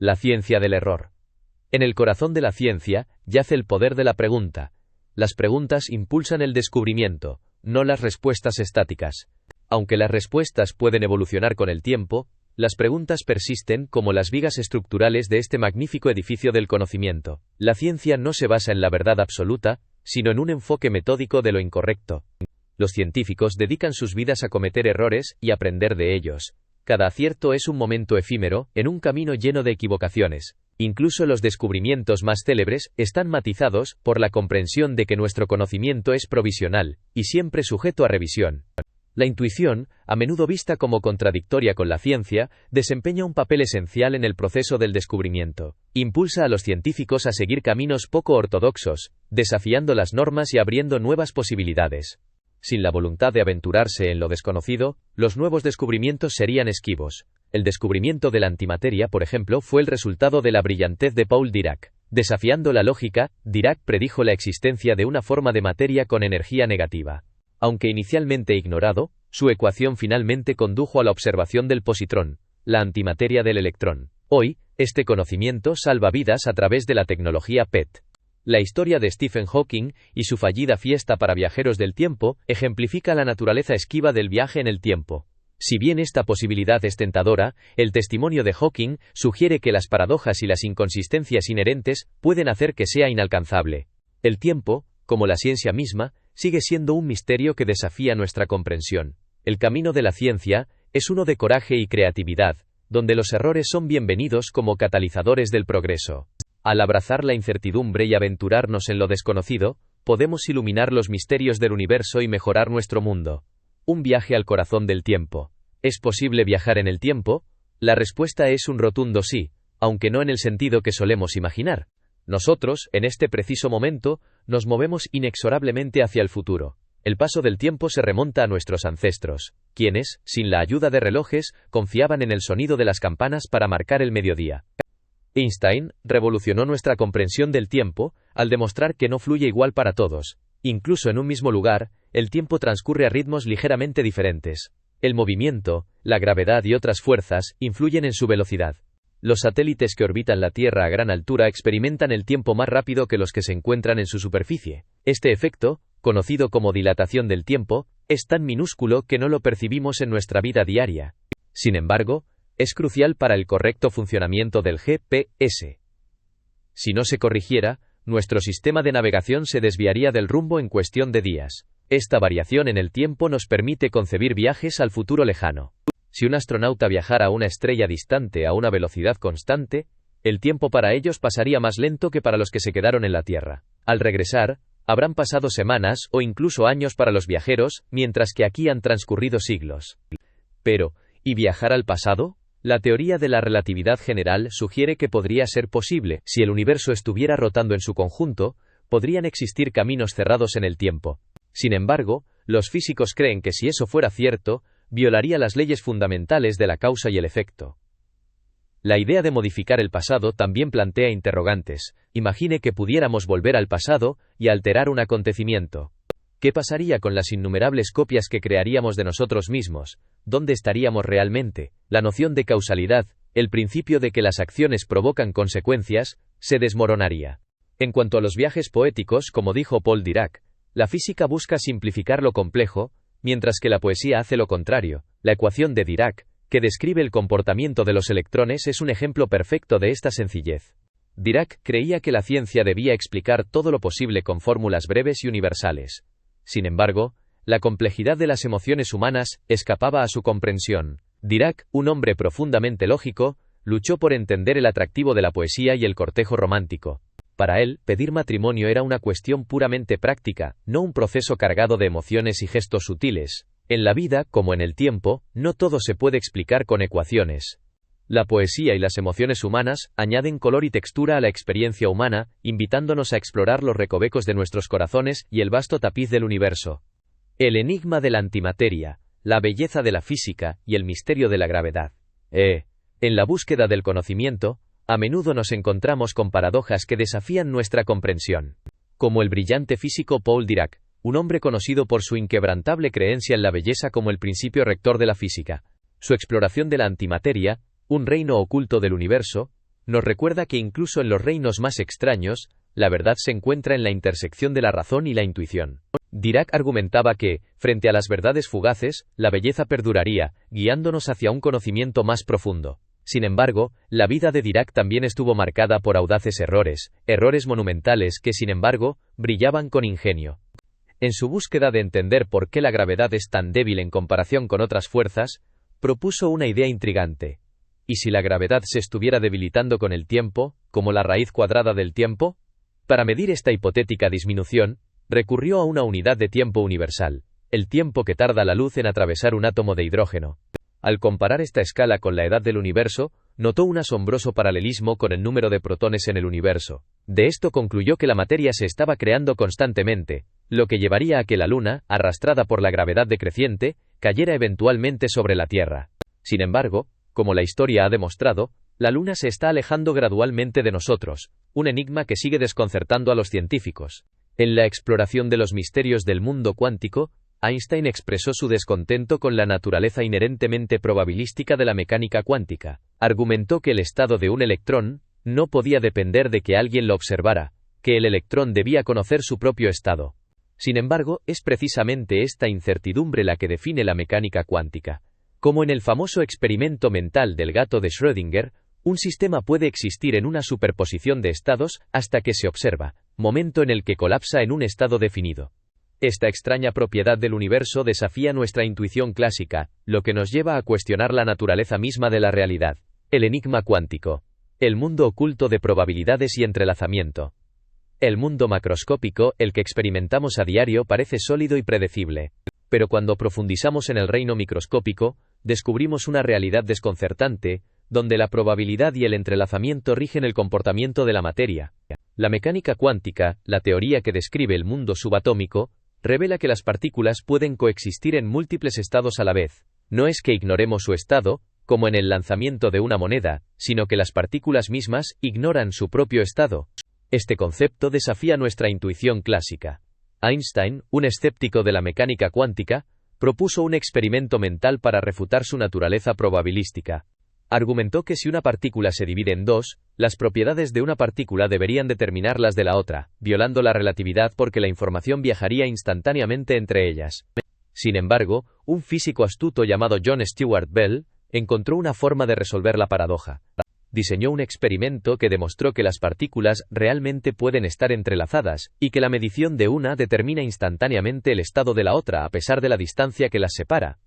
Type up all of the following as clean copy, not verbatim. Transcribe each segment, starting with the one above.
La ciencia del error. En el corazón de la ciencia yace el poder de la pregunta. Las preguntas impulsan el descubrimiento, no las respuestas estáticas. Aunque las respuestas pueden evolucionar con el tiempo, las preguntas persisten como las vigas estructurales de este magnífico edificio del conocimiento. La ciencia no se basa en la verdad absoluta, sino en un enfoque metódico de lo incorrecto. Los científicos dedican sus vidas a cometer errores y aprender de ellos. Cada acierto es un momento efímero, en un camino lleno de equivocaciones. Incluso los descubrimientos más célebres están matizados por la comprensión de que nuestro conocimiento es provisional, y siempre sujeto a revisión. La intuición, a menudo vista como contradictoria con la ciencia, desempeña un papel esencial en el proceso del descubrimiento. Impulsa a los científicos a seguir caminos poco ortodoxos, desafiando las normas y abriendo nuevas posibilidades. Sin la voluntad de aventurarse en lo desconocido, los nuevos descubrimientos serían esquivos. El descubrimiento de la antimateria, por ejemplo, fue el resultado de la brillantez de Paul Dirac. Desafiando la lógica, Dirac predijo la existencia de una forma de materia con energía negativa. Aunque inicialmente ignorado, su ecuación finalmente condujo a la observación del positrón, la antimateria del electrón. Hoy, este conocimiento salva vidas a través de la tecnología PET. La historia de Stephen Hawking y su fallida fiesta para viajeros del tiempo ejemplifica la naturaleza esquiva del viaje en el tiempo. Si bien esta posibilidad es tentadora, el testimonio de Hawking sugiere que las paradojas y las inconsistencias inherentes pueden hacer que sea inalcanzable. El tiempo, como la ciencia misma, sigue siendo un misterio que desafía nuestra comprensión. El camino de la ciencia es uno de coraje y creatividad, donde los errores son bienvenidos como catalizadores del progreso. Al abrazar la incertidumbre y aventurarnos en lo desconocido, podemos iluminar los misterios del universo y mejorar nuestro mundo. Un viaje al corazón del tiempo. ¿Es posible viajar en el tiempo? La respuesta es un rotundo sí, aunque no en el sentido que solemos imaginar. Nosotros, en este preciso momento, nos movemos inexorablemente hacia el futuro. El paso del tiempo se remonta a nuestros ancestros, quienes, sin la ayuda de relojes, confiaban en el sonido de las campanas para marcar el mediodía. Einstein revolucionó nuestra comprensión del tiempo al demostrar que no fluye igual para todos. Incluso en un mismo lugar, el tiempo transcurre a ritmos ligeramente diferentes. El movimiento, la gravedad y otras fuerzas influyen en su velocidad. Los satélites que orbitan la Tierra a gran altura experimentan el tiempo más rápido que los que se encuentran en su superficie. Este efecto, conocido como dilatación del tiempo, es tan minúsculo que no lo percibimos en nuestra vida diaria. Sin embargo, es crucial para el correcto funcionamiento del GPS. Si no se corrigiera, nuestro sistema de navegación se desviaría del rumbo en cuestión de días. Esta variación en el tiempo nos permite concebir viajes al futuro lejano. Si un astronauta viajara a una estrella distante a una velocidad constante, el tiempo para ellos pasaría más lento que para los que se quedaron en la Tierra. Al regresar, habrán pasado semanas o incluso años para los viajeros, mientras que aquí han transcurrido siglos. Pero, ¿y viajar al pasado? La teoría de la relatividad general sugiere que podría ser posible. Si el universo estuviera rotando en su conjunto, podrían existir caminos cerrados en el tiempo. Sin embargo, los físicos creen que si eso fuera cierto, violaría las leyes fundamentales de la causa y el efecto. La idea de modificar el pasado también plantea interrogantes. Imagine que pudiéramos volver al pasado y alterar un acontecimiento. ¿Qué pasaría con las innumerables copias que crearíamos de nosotros mismos? ¿Dónde estaríamos realmente? La noción de causalidad, el principio de que las acciones provocan consecuencias, se desmoronaría. En cuanto a los viajes poéticos, como dijo Paul Dirac, la física busca simplificar lo complejo, mientras que la poesía hace lo contrario. La ecuación de Dirac, que describe el comportamiento de los electrones, es un ejemplo perfecto de esta sencillez. Dirac creía que la ciencia debía explicar todo lo posible con fórmulas breves y universales. Sin embargo, la complejidad de las emociones humanas escapaba a su comprensión. Dirac, un hombre profundamente lógico, luchó por entender el atractivo de la poesía y el cortejo romántico. Para él, pedir matrimonio era una cuestión puramente práctica, no un proceso cargado de emociones y gestos sutiles. En la vida, como en el tiempo, no todo se puede explicar con ecuaciones. La poesía y las emociones humanas añaden color y textura a la experiencia humana, invitándonos a explorar los recovecos de nuestros corazones y el vasto tapiz del universo. El enigma de la antimateria, la belleza de la física y el misterio de la gravedad. En la búsqueda del conocimiento, a menudo nos encontramos con paradojas que desafían nuestra comprensión. Como el brillante físico Paul Dirac, un hombre conocido por su inquebrantable creencia en la belleza como el principio rector de la física. Su exploración de la antimateria, un reino oculto del universo, nos recuerda que incluso en los reinos más extraños, la verdad se encuentra en la intersección de la razón y la intuición. Dirac argumentaba que, frente a las verdades fugaces, la belleza perduraría, guiándonos hacia un conocimiento más profundo. Sin embargo, la vida de Dirac también estuvo marcada por audaces errores monumentales que, sin embargo, brillaban con ingenio. En su búsqueda de entender por qué la gravedad es tan débil en comparación con otras fuerzas, propuso una idea intrigante. ¿Y si la gravedad se estuviera debilitando con el tiempo, como la raíz cuadrada del tiempo? Para medir esta hipotética disminución, recurrió a una unidad de tiempo universal, el tiempo que tarda la luz en atravesar un átomo de hidrógeno. Al comparar esta escala con la edad del universo, notó un asombroso paralelismo con el número de protones en el universo. De esto concluyó que la materia se estaba creando constantemente, lo que llevaría a que la Luna, arrastrada por la gravedad decreciente, cayera eventualmente sobre la Tierra. Sin embargo, como la historia ha demostrado, la Luna se está alejando gradualmente de nosotros, un enigma que sigue desconcertando a los científicos. En la exploración de los misterios del mundo cuántico, Einstein expresó su descontento con la naturaleza inherentemente probabilística de la mecánica cuántica. Argumentó que el estado de un electrón no podía depender de que alguien lo observara, que el electrón debía conocer su propio estado. Sin embargo, es precisamente esta incertidumbre la que define la mecánica cuántica. Como en el famoso experimento mental del gato de Schrödinger, un sistema puede existir en una superposición de estados hasta que se observa, momento en el que colapsa en un estado definido. Esta extraña propiedad del universo desafía nuestra intuición clásica, lo que nos lleva a cuestionar la naturaleza misma de la realidad. El enigma cuántico. El mundo oculto de probabilidades y entrelazamiento. El mundo macroscópico, el que experimentamos a diario, parece sólido y predecible. Pero cuando profundizamos en el reino microscópico, descubrimos una realidad desconcertante, donde la probabilidad y el entrelazamiento rigen el comportamiento de la materia. La mecánica cuántica, la teoría que describe el mundo subatómico, revela que las partículas pueden coexistir en múltiples estados a la vez. No es que ignoremos su estado, como en el lanzamiento de una moneda, sino que las partículas mismas ignoran su propio estado. Este concepto desafía nuestra intuición clásica. Einstein, un escéptico de la mecánica cuántica, propuso un experimento mental para refutar su naturaleza probabilística. Argumentó que si una partícula se divide en dos, las propiedades de una partícula deberían determinar las de la otra, violando la relatividad porque la información viajaría instantáneamente entre ellas. Sin embargo, un físico astuto llamado John Stuart Bell encontró una forma de resolver la paradoja. Diseñó un experimento que demostró que las partículas realmente pueden estar entrelazadas, y que la medición de una determina instantáneamente el estado de la otra a pesar de la distancia que las separa.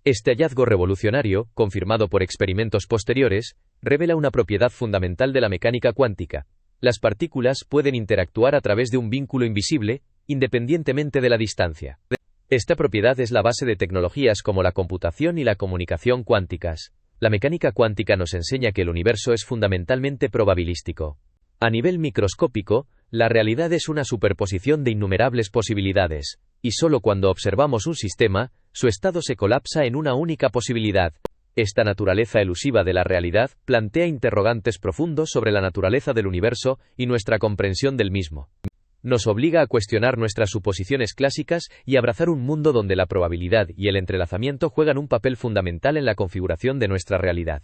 Este hallazgo revolucionario, confirmado por experimentos posteriores, revela una propiedad fundamental de la mecánica cuántica. Las partículas pueden interactuar a través de un vínculo invisible, independientemente de la distancia. Esta propiedad es la base de tecnologías como la computación y la comunicación cuánticas. La mecánica cuántica nos enseña que el universo es fundamentalmente probabilístico. A nivel microscópico, la realidad es una superposición de innumerables posibilidades, y solo cuando observamos un sistema, su estado se colapsa en una única posibilidad. Esta naturaleza elusiva de la realidad plantea interrogantes profundos sobre la naturaleza del universo y nuestra comprensión del mismo. Nos obliga a cuestionar nuestras suposiciones clásicas y abrazar un mundo donde la probabilidad y el entrelazamiento juegan un papel fundamental en la configuración de nuestra realidad.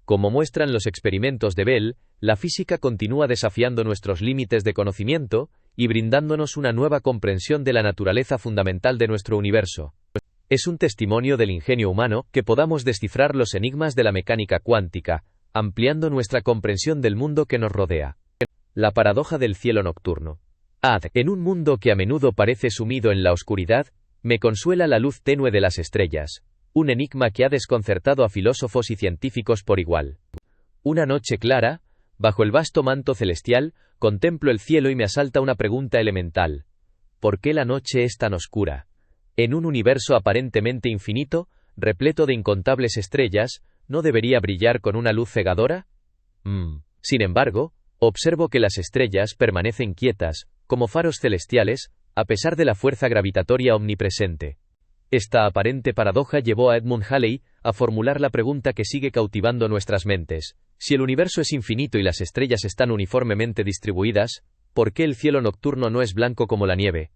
Como muestran los experimentos de Bell, la física continúa desafiando nuestros límites de conocimiento y brindándonos una nueva comprensión de la naturaleza fundamental de nuestro universo. Es un testimonio del ingenio humano que podamos descifrar los enigmas de la mecánica cuántica, ampliando nuestra comprensión del mundo que nos rodea. La paradoja del cielo nocturno. En un mundo que a menudo parece sumido en la oscuridad, me consuela la luz tenue de las estrellas, un enigma que ha desconcertado a filósofos y científicos por igual. Una noche clara, bajo el vasto manto celestial, contemplo el cielo y me asalta una pregunta elemental. ¿Por qué la noche es tan oscura? En un universo aparentemente infinito, repleto de incontables estrellas, ¿no debería brillar con una luz cegadora? Sin embargo, observo que las estrellas permanecen quietas, como faros celestiales, a pesar de la fuerza gravitatoria omnipresente. Esta aparente paradoja llevó a Edmund Halley a formular la pregunta que sigue cautivando nuestras mentes. Si el universo es infinito y las estrellas están uniformemente distribuidas, ¿por qué el cielo nocturno no es blanco como la nieve?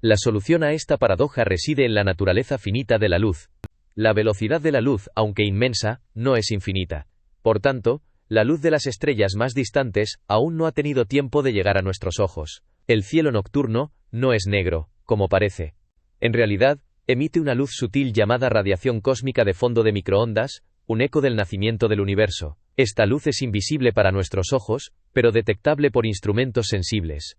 La solución a esta paradoja reside en la naturaleza finita de la luz. La velocidad de la luz, aunque inmensa, no es infinita. Por tanto, la luz de las estrellas más distantes aún no ha tenido tiempo de llegar a nuestros ojos. El cielo nocturno no es negro, como parece. En realidad, emite una luz sutil llamada radiación cósmica de fondo de microondas, un eco del nacimiento del universo. Esta luz es invisible para nuestros ojos, pero detectable por instrumentos sensibles.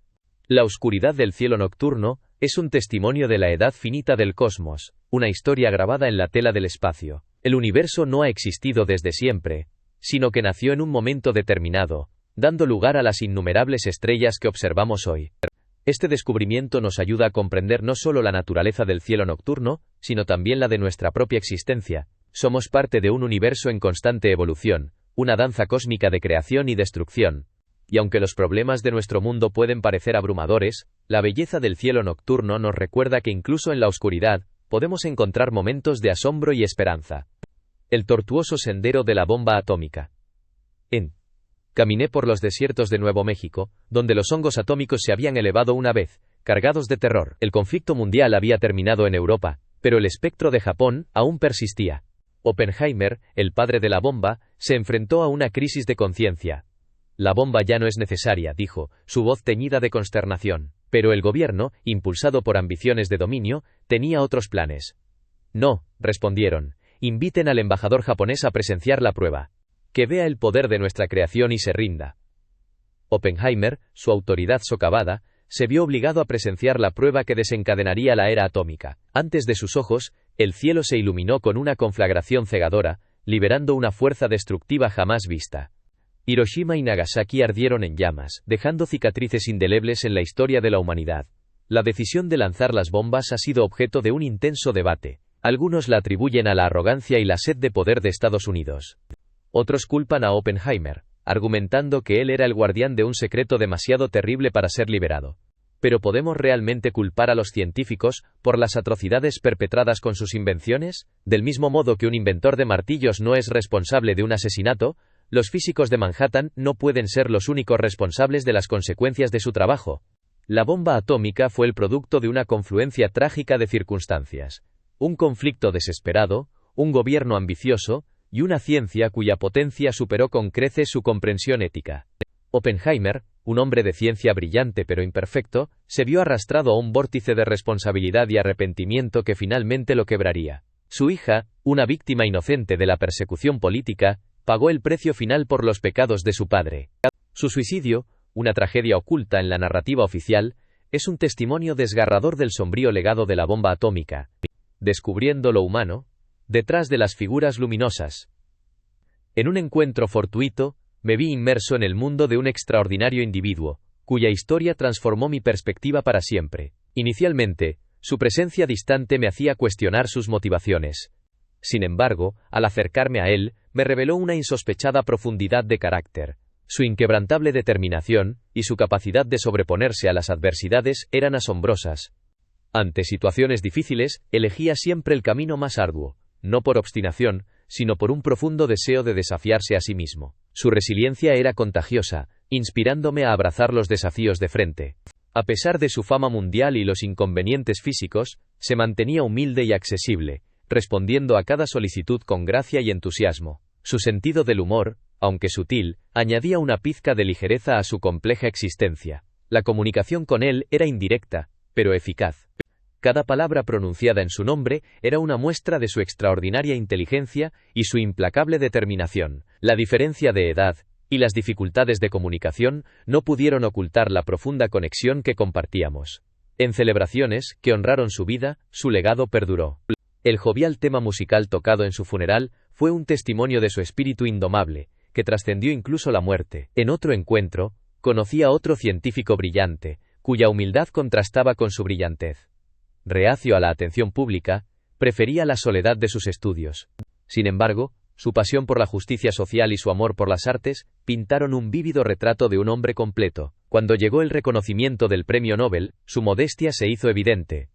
La oscuridad del cielo nocturno es un testimonio de la edad finita del cosmos, una historia grabada en la tela del espacio. El universo no ha existido desde siempre, sino que nació en un momento determinado, dando lugar a las innumerables estrellas que observamos hoy. Este descubrimiento nos ayuda a comprender no solo la naturaleza del cielo nocturno, sino también la de nuestra propia existencia. Somos parte de un universo en constante evolución, una danza cósmica de creación y destrucción. Y aunque los problemas de nuestro mundo pueden parecer abrumadores, la belleza del cielo nocturno nos recuerda que incluso en la oscuridad, podemos encontrar momentos de asombro y esperanza. El tortuoso sendero de la bomba atómica. Caminé por los desiertos de Nuevo México, donde los hongos atómicos se habían elevado una vez, cargados de terror. El conflicto mundial había terminado en Europa, pero el espectro de Japón aún persistía. Oppenheimer, el padre de la bomba, se enfrentó a una crisis de conciencia. La bomba ya no es necesaria, dijo, su voz teñida de consternación. Pero el gobierno, impulsado por ambiciones de dominio, tenía otros planes. No, respondieron, inviten al embajador japonés a presenciar la prueba. Que vea el poder de nuestra creación y se rinda. Oppenheimer, su autoridad socavada, se vio obligado a presenciar la prueba que desencadenaría la era atómica. Antes de sus ojos, el cielo se iluminó con una conflagración cegadora, liberando una fuerza destructiva jamás vista. Hiroshima y Nagasaki ardieron en llamas, dejando cicatrices indelebles en la historia de la humanidad. La decisión de lanzar las bombas ha sido objeto de un intenso debate. Algunos la atribuyen a la arrogancia y la sed de poder de Estados Unidos. Otros culpan a Oppenheimer, argumentando que él era el guardián de un secreto demasiado terrible para ser liberado. ¿Pero podemos realmente culpar a los científicos por las atrocidades perpetradas con sus invenciones? Del mismo modo que un inventor de martillos no es responsable de un asesinato, los físicos de Manhattan no pueden ser los únicos responsables de las consecuencias de su trabajo. La bomba atómica fue el producto de una confluencia trágica de circunstancias. Un conflicto desesperado, un gobierno ambicioso, y una ciencia cuya potencia superó con creces su comprensión ética. Oppenheimer, un hombre de ciencia brillante pero imperfecto, se vio arrastrado a un vórtice de responsabilidad y arrepentimiento que finalmente lo quebraría. Su hija, una víctima inocente de la persecución política, pagó el precio final por los pecados de su padre. Su suicidio, una tragedia oculta en la narrativa oficial, es un testimonio desgarrador del sombrío legado de la bomba atómica, descubriendo lo humano detrás de las figuras luminosas. En un encuentro fortuito, me vi inmerso en el mundo de un extraordinario individuo, cuya historia transformó mi perspectiva para siempre. Inicialmente, su presencia distante me hacía cuestionar sus motivaciones. Sin embargo, al acercarme a él, me reveló una insospechada profundidad de carácter. Su inquebrantable determinación y su capacidad de sobreponerse a las adversidades eran asombrosas. Ante situaciones difíciles, elegía siempre el camino más arduo, no por obstinación, sino por un profundo deseo de desafiarse a sí mismo. Su resiliencia era contagiosa, inspirándome a abrazar los desafíos de frente. A pesar de su fama mundial y los inconvenientes físicos, se mantenía humilde y accesible, respondiendo a cada solicitud con gracia y entusiasmo. Su sentido del humor, aunque sutil, añadía una pizca de ligereza a su compleja existencia. La comunicación con él era indirecta, pero eficaz. Cada palabra pronunciada en su nombre era una muestra de su extraordinaria inteligencia y su implacable determinación. La diferencia de edad y las dificultades de comunicación no pudieron ocultar la profunda conexión que compartíamos. En celebraciones que honraron su vida, su legado perduró. El jovial tema musical tocado en su funeral fue un testimonio de su espíritu indomable, que trascendió incluso la muerte. En otro encuentro, conocí a otro científico brillante, cuya humildad contrastaba con su brillantez. Reacio a la atención pública, prefería la soledad de sus estudios. Sin embargo, su pasión por la justicia social y su amor por las artes pintaron un vívido retrato de un hombre completo. Cuando llegó el reconocimiento del premio Nobel, su modestia se hizo evidente.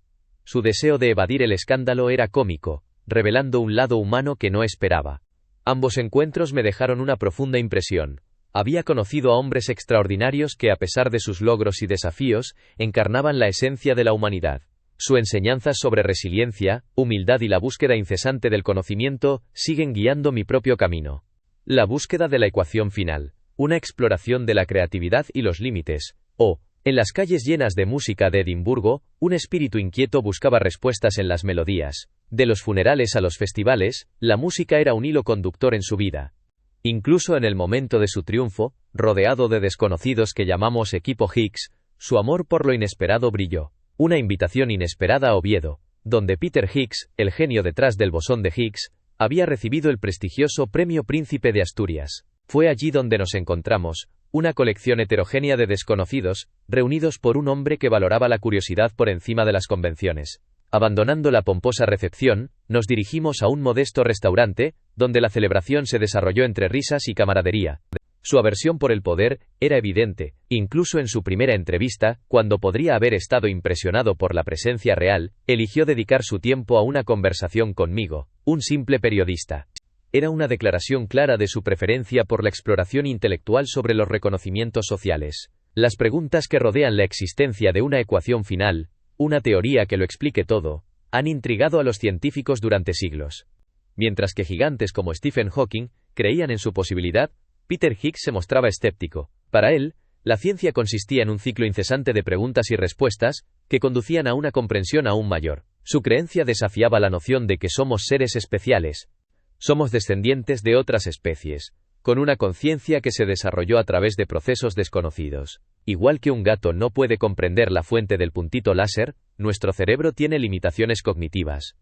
Su deseo de evadir el escándalo era cómico, revelando un lado humano que no esperaba. Ambos encuentros me dejaron una profunda impresión. Había conocido a hombres extraordinarios que, a pesar de sus logros y desafíos, encarnaban la esencia de la humanidad. Su enseñanza sobre resiliencia, humildad y la búsqueda incesante del conocimiento siguen guiando mi propio camino. La búsqueda de la ecuación final, una exploración de la creatividad y los límites, o, en las calles llenas de música de Edimburgo, un espíritu inquieto buscaba respuestas en las melodías. De los funerales a los festivales, la música era un hilo conductor en su vida. Incluso en el momento de su triunfo, rodeado de desconocidos que llamamos equipo Higgs, su amor por lo inesperado brilló. Una invitación inesperada a Oviedo, donde Peter Higgs, el genio detrás del bosón de Higgs, había recibido el prestigioso Premio Príncipe de Asturias. Fue allí donde nos encontramos, una colección heterogénea de desconocidos, reunidos por un hombre que valoraba la curiosidad por encima de las convenciones. Abandonando la pomposa recepción, nos dirigimos a un modesto restaurante, donde la celebración se desarrolló entre risas y camaradería. Su aversión por el poder era evidente, incluso en su primera entrevista, cuando podría haber estado impresionado por la presencia real, eligió dedicar su tiempo a una conversación conmigo, un simple periodista. Era una declaración clara de su preferencia por la exploración intelectual sobre los reconocimientos sociales. Las preguntas que rodean la existencia de una ecuación final, una teoría que lo explique todo, han intrigado a los científicos durante siglos. Mientras que gigantes como Stephen Hawking creían en su posibilidad, Peter Higgs se mostraba escéptico. Para él, la ciencia consistía en un ciclo incesante de preguntas y respuestas, que conducían a una comprensión aún mayor. Su creencia desafiaba la noción de que somos seres especiales. Somos descendientes de otras especies, con una conciencia que se desarrolló a través de procesos desconocidos. Igual que un gato no puede comprender la fuente del puntito láser, nuestro cerebro tiene limitaciones cognitivas.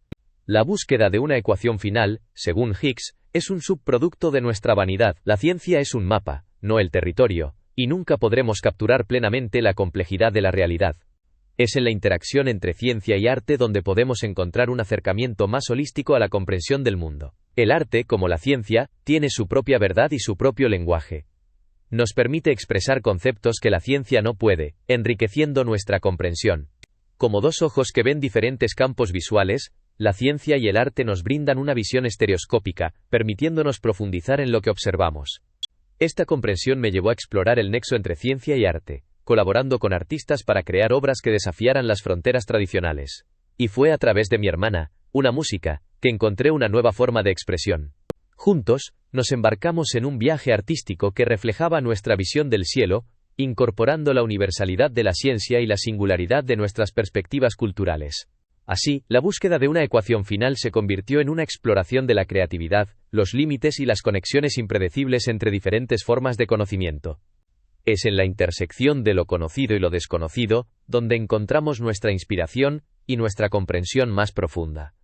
La búsqueda de una ecuación final, según Higgs, es un subproducto de nuestra vanidad. La ciencia es un mapa, no el territorio, y nunca podremos capturar plenamente la complejidad de la realidad. Es en la interacción entre ciencia y arte donde podemos encontrar un acercamiento más holístico a la comprensión del mundo. El arte, como la ciencia, tiene su propia verdad y su propio lenguaje. Nos permite expresar conceptos que la ciencia no puede, enriqueciendo nuestra comprensión. Como dos ojos que ven diferentes campos visuales, la ciencia y el arte nos brindan una visión estereoscópica, permitiéndonos profundizar en lo que observamos. Esta comprensión me llevó a explorar el nexo entre ciencia y arte, colaborando con artistas para crear obras que desafiaran las fronteras tradicionales. Y fue a través de mi hermana, una música, que encontré una nueva forma de expresión. Juntos, nos embarcamos en un viaje artístico que reflejaba nuestra visión del cielo, incorporando la universalidad de la ciencia y la singularidad de nuestras perspectivas culturales. Así, la búsqueda de una ecuación final se convirtió en una exploración de la creatividad, los límites y las conexiones impredecibles entre diferentes formas de conocimiento. Es en la intersección de lo conocido y lo desconocido, donde encontramos nuestra inspiración y nuestra comprensión más profunda.